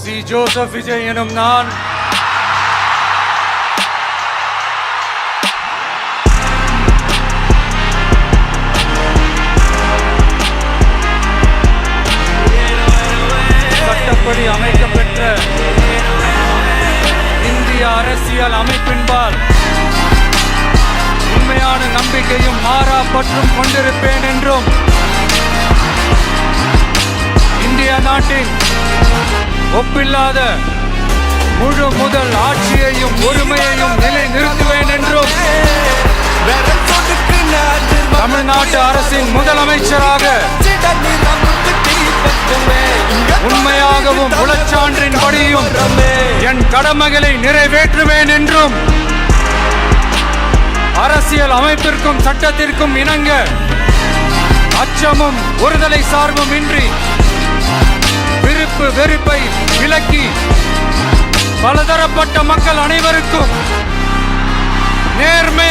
C Joseph Vijay எனும் நான் சட்டப்படி அமைக்கப்பெற்ற இந்திய அரசியல் அமைப்பின்பால் உண்மையான நம்பிக்கையும் மாறா பற்றும் கொண்டிருப்பேன் என்றும் இந்திய நாட்டின் ஒப்பில்லாத முழு முதல் ஆட்சியையும் உரிமையையும் நிலை நிறுத்துவேன் என்றும் தமிழ்நாட்டு அரசின் முதலமைச்சராக உண்மையாகவும் உளச்சான்றின்படியும் என் கடமைகளை நிறைவேற்றுவேன் என்றும் அரசியல் அமைப்பிற்கும் சட்டத்திற்கும் இணங்க அச்சமும் ஒருதலை சார்பும் இன்றி விருப்பு வெறுப்பை விலக்கி பலதரப்பட்ட மக்கள் அனைவருக்கும் நேர்மை